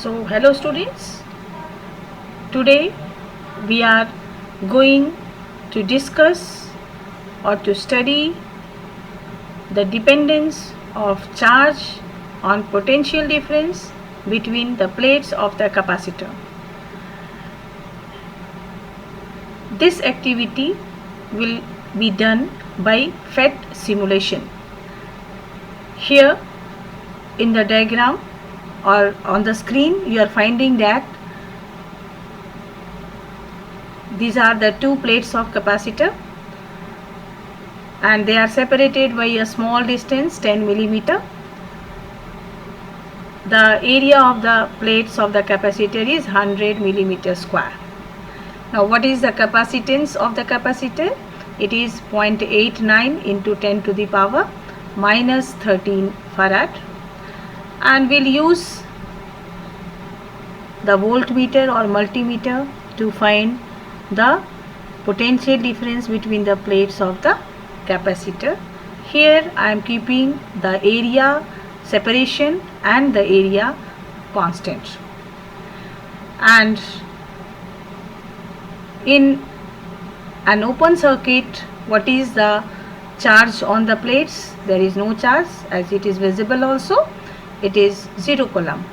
So, hello students. Today we are going to discuss or to study the dependence of charge on potential difference between the plates of the capacitor. This activity will be done by FET simulation. Here in the diagram or on the screen you are finding that these are the two plates of capacitor and they are separated by a small distance 10 millimeter. The area of the plates of the capacitor is 100 millimeter square. Now what is the capacitance of the capacitor? It is 0.89 into 10 to the power minus 13 farad, and we'll use the voltmeter or multimeter to find the potential difference between the plates of the capacitor. Here I am keeping the area separation and the area constant, and in an open circuit what is the charge on the plates? There is no charge, as it is visible also, it is 0 coulomb.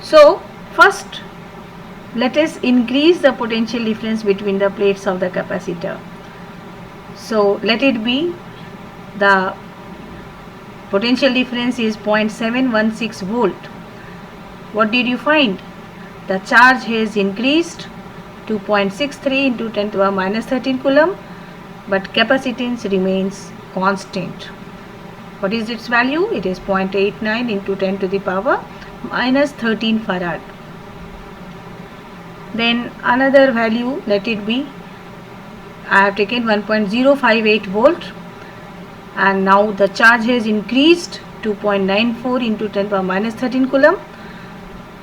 So first let us increase the potential difference between the plates of the capacitor. So let it be the potential difference is 0.716 volt. What did you find? The charge has increased to 0.63 into 10 to the power minus 13 coulomb, but capacitance remains constant. What is its value? It is 0.89 into 10 to the power minus 13 farad. Then another value, let it be, I have taken 1.058 volt, and now the charge has increased to 0.94 into 10 to the power minus 13 coulomb.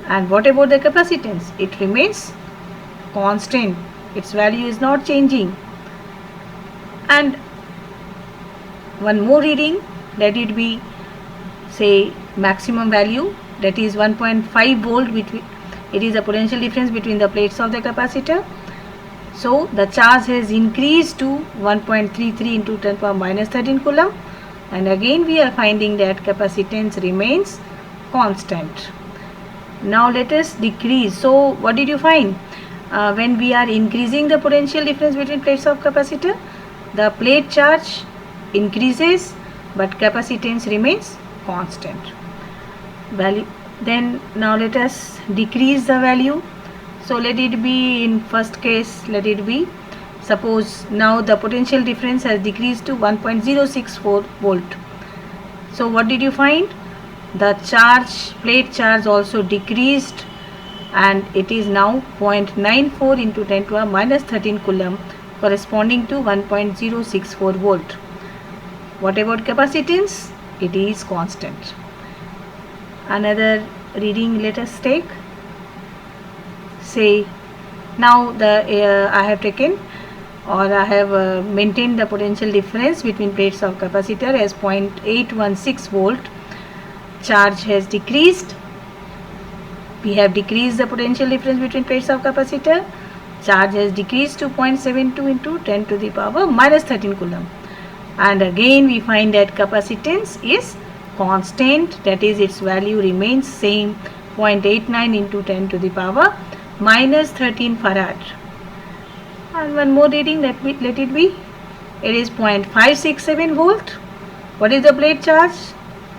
And what about the capacitance? It remains constant, its value is not changing. And one more reading, let it be say maximum value, that is 1.5 volt, between it is the potential difference between the plates of the capacitor. So the charge has increased to 1.33 into 10 to the power minus 13 coulomb, and again we are finding that capacitance remains constant. Now let us decrease. So what did you find? When we are increasing the potential difference between plates of capacitor, the plate charge increases but capacitance remains constant. Value. Then now let us decrease the value. So let it be, in first case, let it be, suppose now the potential difference has decreased to 1.064 volt. So what did you find? The charge, plate charge also decreased, and it is now 0.94 into 10 to the power minus 13 coulomb, corresponding to 1.064 volt. What about capacitance? It is constant. Another reading let us take. Say now the I have taken or I have maintained the potential difference between plates of capacitor as 0.816 volt. Charge has decreased. We have decreased the potential difference between plates of capacitor. Charge has decreased to 0.72 into 10 to the power minus 13 coulomb. And again we find that capacitance is constant, that is its value remains same, 0.89 into 10 to the power minus 13 farad. And one more reading, let it be, it is 0.567 volt. What is the plate charge?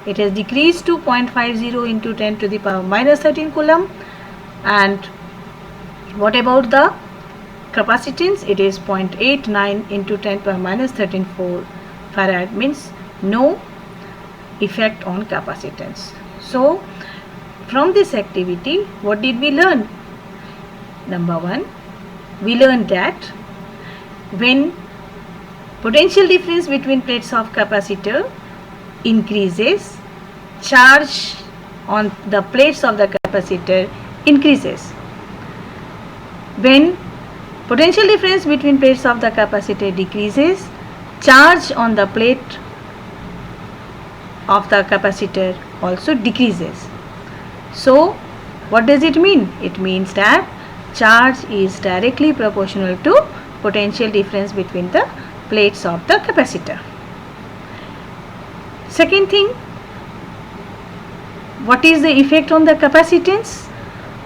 It has decreased to 0.50 into 10 to the power minus 13 coulomb. And what about the capacitance? It is 0.89 into 10 to the power minus 13 farad, means no effect on capacitance. So from this activity what did we learn? Number one, we learned that when potential difference between plates of capacitor increases, charge on the plates of the capacitor increases. When potential difference between plates of the capacitor decreases, charge on the plate of the capacitor also decreases. So what does it mean? It means that charge is directly proportional to potential difference between the plates of the capacitor. Second thing, what is the effect on the capacitance?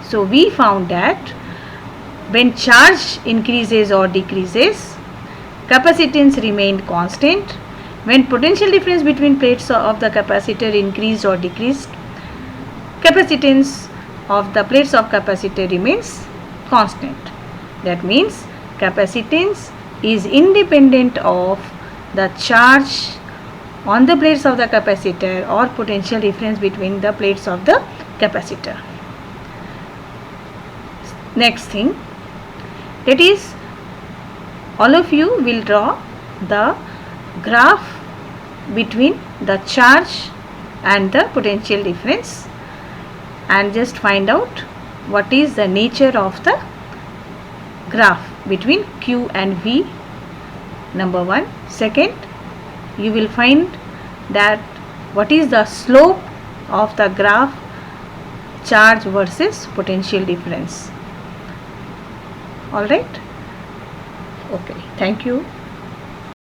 So we found that when charge increases or decreases, capacitance remained constant. When potential difference between plates of the capacitor increased or decreased, capacitance of the plates of capacitor remains constant. That means capacitance is independent of the charge on the plates of the capacitor or potential difference between the plates of the capacitor. Next thing, that is, all of you will draw the graph between the charge and the potential difference and just find out what is the nature of the graph between Q and V, number one. Second, you will find that what is the slope of the graph charge versus potential difference. All right. Okay, thank you.